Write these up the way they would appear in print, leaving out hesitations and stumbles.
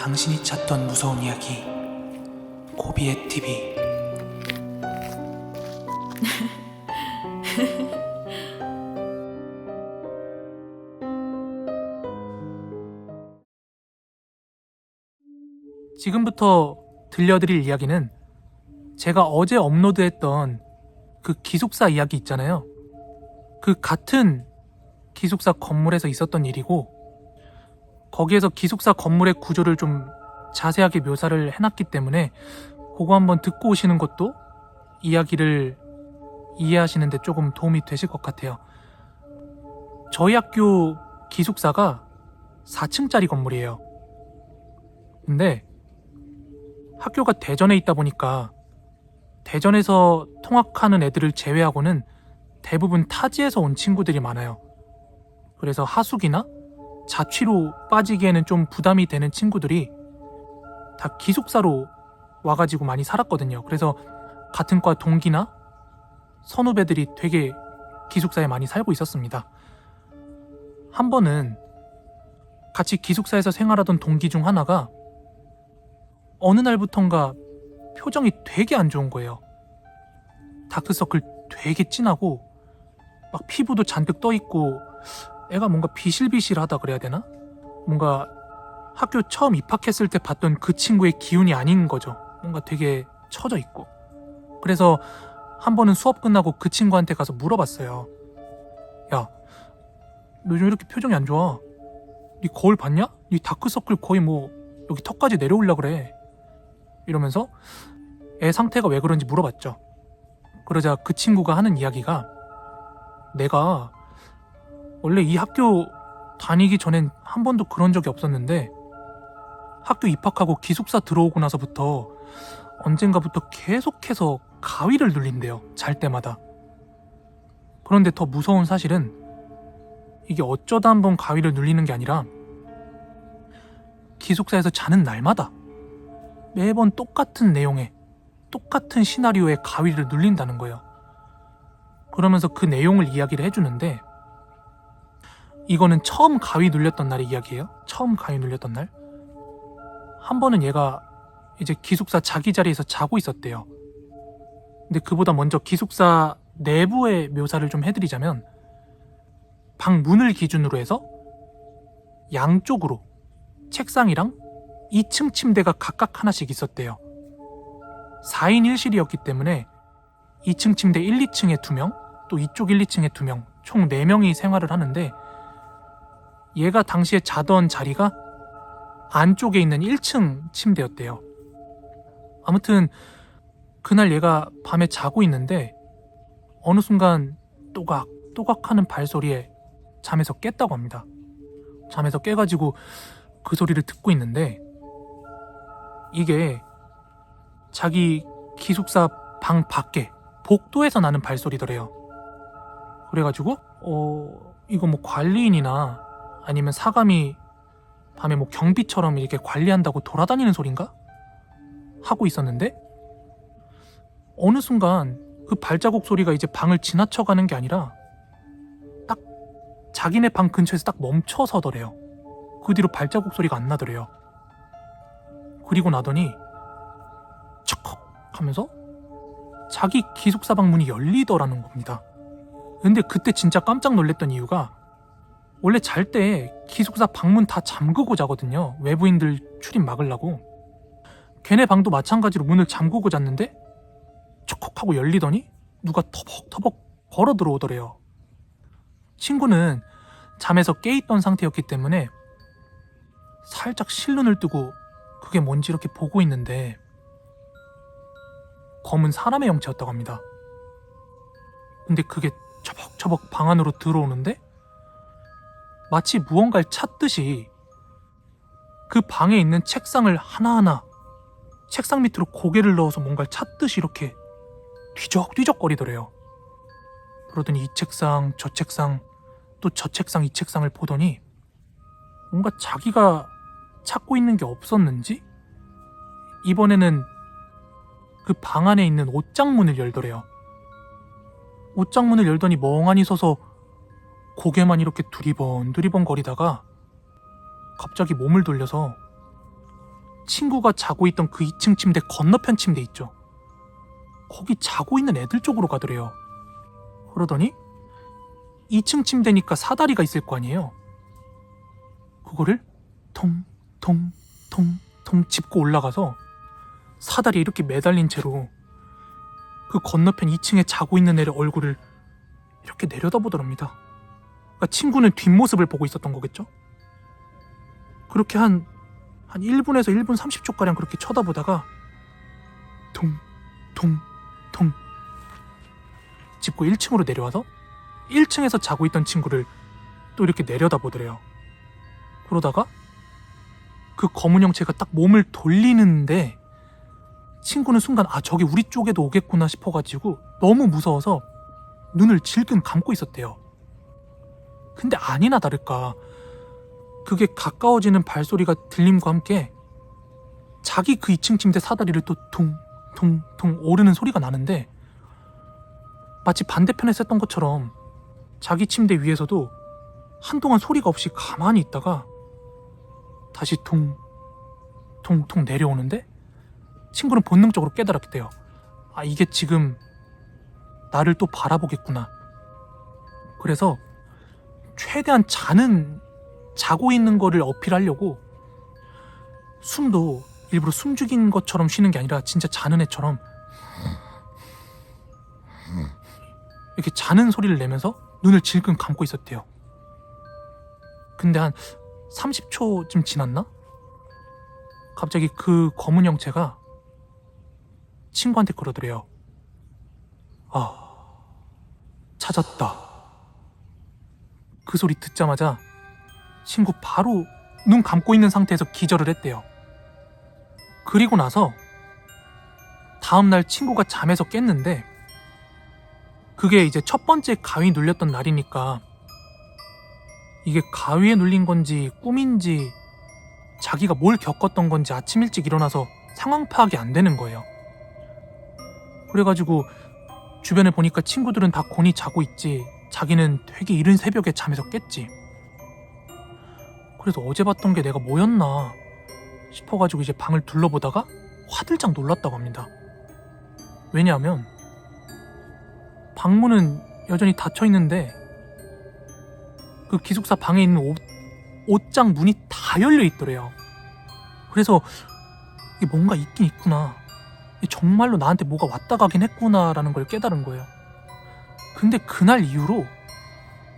당신이 찾던 무서운 이야기 고비의 TV. 지금부터 들려드릴 이야기는 제가 어제 업로드했던 그 기숙사 이야기 있잖아요. 그 같은 기숙사 건물에서 있었던 일이고, 거기에서 기숙사 건물의 구조를 좀 자세하게 묘사를 해놨기 때문에 그거 한번 듣고 오시는 것도 이야기를 이해하시는 데 조금 도움이 되실 것 같아요. 저희 학교 기숙사가 4층짜리 건물이에요. 근데 학교가 대전에 있다 보니까 대전에서 통학하는 애들을 제외하고는 대부분 타지에서 온 친구들이 많아요. 그래서 하숙이나 자취로 빠지기에는 좀 부담이 되는 친구들이 다 기숙사로 와가지고 많이 살았거든요. 그래서 같은 과 동기나 선후배들이 되게 기숙사에 많이 살고 있었습니다. 한 번은 같이 기숙사에서 생활하던 동기 중 하나가 어느 날부턴가 표정이 되게 안 좋은 거예요. 다크서클 되게 진하고 막 피부도 잔뜩 떠있고 애가 뭔가 비실비실하다 그래야 되나? 뭔가 학교 처음 입학했을 때 봤던 그 친구의 기운이 아닌 거죠. 뭔가 되게 처져 있고. 그래서 한 번은 수업 끝나고 그 친구한테 가서 물어봤어요. 야, 너 요즘 이렇게 표정이 안 좋아? 네 거울 봤냐? 네 다크서클 거의 뭐 여기 턱까지 내려올라 그래. 이러면서 애 상태가 왜 그런지 물어봤죠. 그러자 그 친구가 하는 이야기가, 내가 원래 이 학교 다니기 전엔 한 번도 그런 적이 없었는데 학교 입학하고 기숙사 들어오고 나서부터 언젠가부터 계속해서 가위를 눌린대요. 잘 때마다. 그런데 더 무서운 사실은 이게 어쩌다 한번 가위를 눌리는 게 아니라 기숙사에서 자는 날마다 매번 똑같은 내용의 똑같은 시나리오에 가위를 눌린다는 거예요. 그러면서 그 내용을 이야기를 해주는데, 이거는 처음 가위 눌렸던 날의 이야기예요. 처음 가위 눌렸던 날. 한 번은 얘가 이제 기숙사 자기 자리에서 자고 있었대요. 근데 그보다 먼저 기숙사 내부의 묘사를 좀 해드리자면, 방 문을 기준으로 해서 양쪽으로 책상이랑 2층 침대가 각각 하나씩 있었대요. 4인 1실이었기 때문에 2층 침대 1, 2층에 2명, 또 이쪽 1, 2층에 2명, 총 4명이 생활을 하는데, 얘가 당시에 자던 자리가 안쪽에 있는 1층 침대였대요. 아무튼 그날 얘가 밤에 자고 있는데 어느 순간 또각또각 하는 발소리에 잠에서 깼다고 합니다. 잠에서 깨가지고 그 소리를 듣고 있는데, 이게 자기 기숙사 방 밖에 복도에서 나는 발소리더래요. 그래가지고 이거 뭐 관리인이나 아니면 사감이 밤에 뭐 경비처럼 이렇게 관리한다고 돌아다니는 소린가? 하고 있었는데, 어느 순간 그 발자국 소리가 이제 방을 지나쳐가는 게 아니라 딱 자기네 방 근처에서 딱 멈춰서더래요. 그 뒤로 발자국 소리가 안 나더래요. 그리고 나더니 척 하면서 자기 기숙사 방 문이 열리더라는 겁니다. 근데 그때 진짜 깜짝 놀랐던 이유가, 원래 잘 때 기숙사 방문 다 잠그고 자거든요. 외부인들 출입 막으려고. 걔네 방도 마찬가지로 문을 잠그고 잤는데 촉촉하고 열리더니 누가 터벅터벅 걸어 들어오더래요. 친구는 잠에서 깨있던 상태였기 때문에 살짝 실눈을 뜨고 그게 뭔지 이렇게 보고 있는데, 검은 사람의 형체였다고 합니다. 근데 그게 처벅처벅 방 안으로 들어오는데 마치 무언가를 찾듯이 그 방에 있는 책상을 하나하나 책상 밑으로 고개를 넣어서 뭔가를 찾듯이 이렇게 뒤적뒤적거리더래요. 그러더니 이 책상 저 책상 또 저 책상 이 책상을 보더니 뭔가 자기가 찾고 있는 게 없었는지 이번에는 그 방 안에 있는 옷장문을 열더래요. 옷장문을 열더니 멍하니 서서 고개만 이렇게 두리번 거리다가 갑자기 몸을 돌려서 친구가 자고 있던 그 2층 침대 건너편 침대 있죠. 거기 자고 있는 애들 쪽으로 가더래요. 그러더니 2층 침대니까 사다리가 있을 거 아니에요. 그거를 통통통통 짚고 올라가서 사다리에 이렇게 매달린 채로 그 건너편 2층에 자고 있는 애의 얼굴을 이렇게 내려다보더랍니다. 그러니까 친구는 뒷모습을 보고 있었던 거겠죠? 그렇게 한 1분에서 1분 30초가량 그렇게 쳐다보다가 통통통 짚고 1층으로 내려와서 1층에서 자고 있던 친구를 또 이렇게 내려다보더래요. 그러다가 그 검은 형체가 딱 몸을 돌리는데 친구는 순간 저기 우리 쪽에도 오겠구나 싶어가지고 너무 무서워서 눈을 질끈 감고 있었대요. 근데 아니나 다를까 그게 가까워지는 발소리가 들림과 함께 자기 그 2층 침대 사다리를 또 퉁퉁퉁 오르는 소리가 나는데 마치 반대편에서 했던 것처럼 자기 침대 위에서도 한동안 소리가 없이 가만히 있다가 다시 퉁퉁퉁 내려오는데 친구는 본능적으로 깨달았대요. 이게 지금 나를 또 바라보겠구나. 그래서 최대한 자고 있는 거를 어필하려고 숨도 일부러 숨죽인 것처럼 쉬는 게 아니라 진짜 자는 애처럼 이렇게 자는 소리를 내면서 눈을 질끈 감고 있었대요. 근데 한 30초쯤 지났나? 갑자기 그 검은 형체가 친구한테 그러더래요. 찾았다. 그 소리 듣자마자 친구 바로 눈 감고 있는 상태에서 기절을 했대요. 그리고 나서 다음날 친구가 잠에서 깼는데 그게 이제 첫 번째 가위 눌렸던 날이니까 이게 가위에 눌린 건지 꿈인지 자기가 뭘 겪었던 건지 아침 일찍 일어나서 상황 파악이 안 되는 거예요. 그래가지고 주변에 보니까 친구들은 다 곤히 자고 있지 자기는 되게 이른 새벽에 잠에서 깼지. 그래서 어제 봤던 게 내가 뭐였나 싶어가지고 이제 방을 둘러보다가 화들짝 놀랐다고 합니다. 왜냐하면 방문은 여전히 닫혀 있는데 그 기숙사 방에 있는 옷장 문이 다 열려 있더래요. 그래서 이게 뭔가 있긴 있구나. 정말로 나한테 뭐가 왔다 가긴 했구나라는 걸 깨달은 거예요. 근데 그날 이후로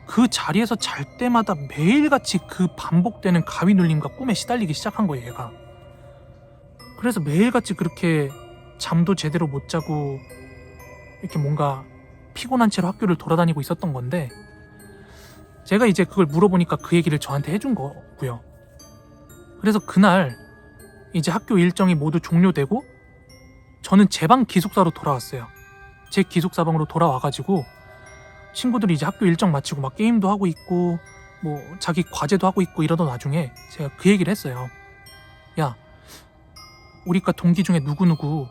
그 자리에서 잘 때마다 매일같이 그 반복되는 가위 눌림과 꿈에 시달리기 시작한 거예요, 얘가. 그래서 매일같이 그렇게 잠도 제대로 못 자고 이렇게 뭔가 피곤한 채로 학교를 돌아다니고 있었던 건데 제가 이제 그걸 물어보니까 그 얘기를 저한테 해준 거고요. 그래서 그날 이제 학교 일정이 모두 종료되고 저는 제 방 기숙사로 돌아왔어요. 제 기숙사 방으로 돌아와가지고 친구들이 이제 학교 일정 마치고 막 게임도 하고 있고 뭐 자기 과제도 하고 있고 이러던 와중에 제가 그 얘기를 했어요. 야, 우리과 동기 중에 누구누구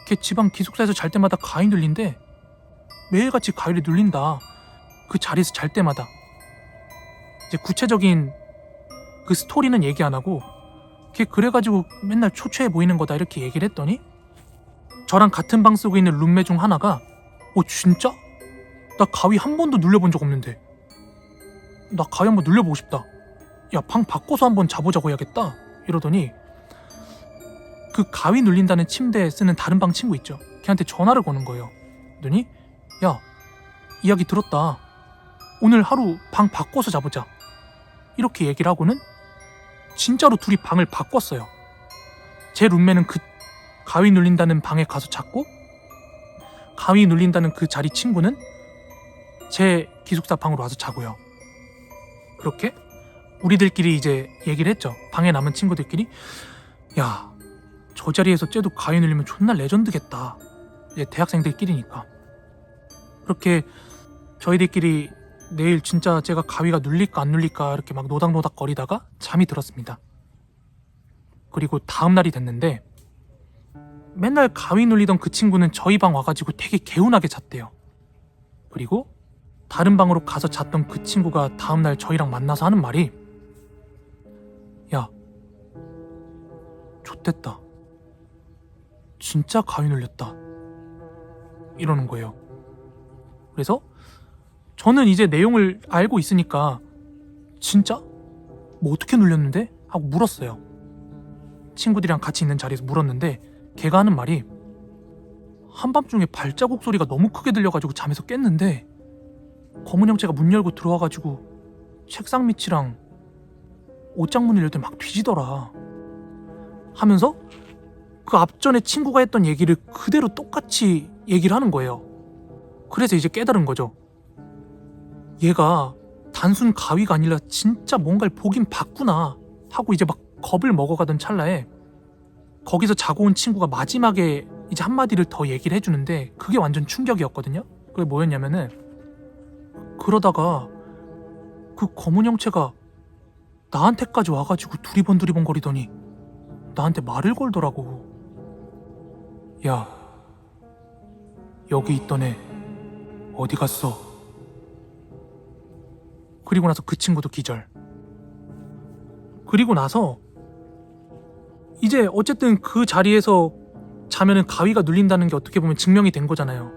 걔 지방 기숙사에서 잘 때마다 가위 눌린대. 매일같이 가위를 눌린다. 그 자리에서 잘 때마다. 이제 구체적인 그 스토리는 얘기 안 하고 걔 그래가지고 맨날 초췌해 보이는 거다 이렇게 얘기를 했더니 저랑 같은 방 쓰고 있는 룸메 중 하나가 진짜? 나 가위 한 번도 눌려본 적 없는데 나 가위 한번 눌려보고 싶다. 야, 방 바꿔서 한번 자보자고 해야겠다 이러더니 그 가위 눌린다는 침대에 쓰는 다른 방 친구 있죠. 걔한테 전화를 거는 거예요. 그러더니 야, 이야기 들었다. 오늘 하루 방 바꿔서 자보자. 이렇게 얘기를 하고는 진짜로 둘이 방을 바꿨어요. 제 룸메는 그 가위 눌린다는 방에 가서 잤고 가위 눌린다는 그 자리 친구는 제 기숙사 방으로 와서 자고요. 그렇게 우리들끼리 이제 얘기를 했죠. 방에 남은 친구들끼리 야, 저 자리에서 쟤도 가위 눌리면 존나 레전드겠다. 이제 대학생들끼리니까. 그렇게 저희들끼리 내일 진짜 제가 가위가 눌릴까 안 눌릴까 이렇게 막 노닥노닥 거리다가 잠이 들었습니다. 그리고 다음날이 됐는데 맨날 가위 눌리던 그 친구는 저희 방 와가지고 되게 개운하게 잤대요. 그리고 다른 방으로 가서 잤던 그 친구가 다음날 저희랑 만나서 하는 말이 야, 못됐다. 진짜 가위 눌렸다. 이러는 거예요. 그래서 저는 이제 내용을 알고 있으니까 진짜? 뭐 어떻게 눌렸는데? 하고 물었어요. 친구들이랑 같이 있는 자리에서 물었는데 걔가 하는 말이 한밤중에 발자국 소리가 너무 크게 들려가지고 잠에서 깼는데 검은 형체가 문 열고 들어와가지고 책상 밑이랑 옷장문을 열 때 막 뒤지더라 하면서 그 앞전에 친구가 했던 얘기를 그대로 똑같이 얘기를 하는 거예요. 그래서 이제 깨달은 거죠. 얘가 단순 가위가 아니라 진짜 뭔가를 보긴 봤구나 하고 이제 막 겁을 먹어가던 찰나에 거기서 자고 온 친구가 마지막에 이제 한마디를 더 얘기를 해주는데 그게 완전 충격이었거든요. 그게 뭐였냐면은 그러다가 그 검은 형체가 나한테까지 와가지고 두리번 거리더니 나한테 말을 걸더라고. 야, 여기 있던 애 어디 갔어? 그리고 나서 그 친구도 기절. 그리고 나서 이제 어쨌든 그 자리에서 자면은 가위가 눌린다는 게 어떻게 보면 증명이 된 거잖아요.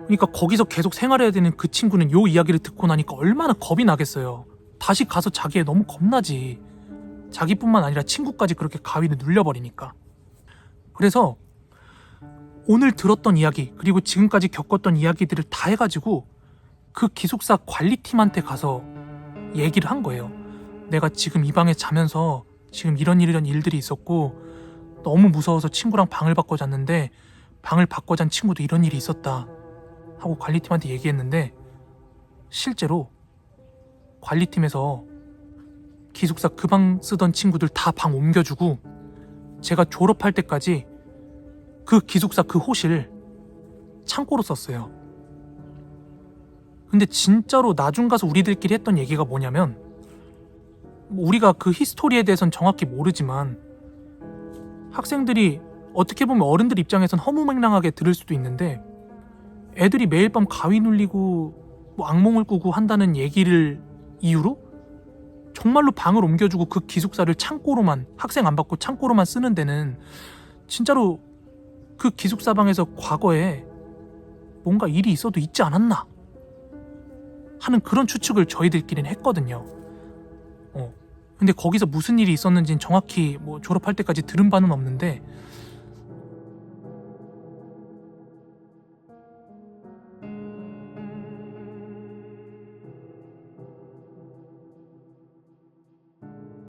그러니까 거기서 계속 생활해야 되는 그 친구는 요 이야기를 듣고 나니까 얼마나 겁이 나겠어요. 다시 가서 자기애 너무 겁나지. 자기뿐만 아니라 친구까지 그렇게 가위를 눌려버리니까. 그래서 오늘 들었던 이야기 그리고 지금까지 겪었던 이야기들을 다 해가지고 그 기숙사 관리팀한테 가서 얘기를 한 거예요. 내가 지금 이 방에 자면서 지금 이런 일들이 있었고 너무 무서워서 친구랑 방을 바꿔 잤는데 방을 바꿔 잔 친구도 이런 일이 있었다 하고 관리팀한테 얘기했는데 실제로 관리팀에서 기숙사 그 방 쓰던 친구들 다 방 옮겨주고 제가 졸업할 때까지 그 기숙사 그 호실 창고로 썼어요. 근데 진짜로 나중 가서 우리들끼리 했던 얘기가 뭐냐면 우리가 그 히스토리에 대해서는 정확히 모르지만 학생들이 어떻게 보면 어른들 입장에선 허무맹랑하게 들을 수도 있는데 애들이 매일 밤 가위 눌리고 뭐 악몽을 꾸고 한다는 얘기를 이유로 정말로 방을 옮겨주고 그 기숙사를 창고로만 학생 안 받고 창고로만 쓰는 데는 진짜로 그 기숙사 방에서 과거에 뭔가 일이 있어도 있지 않았나 하는 그런 추측을 저희들끼리는 했거든요. 근데 거기서 무슨 일이 있었는지는 정확히 뭐 졸업할 때까지 들은 바는 없는데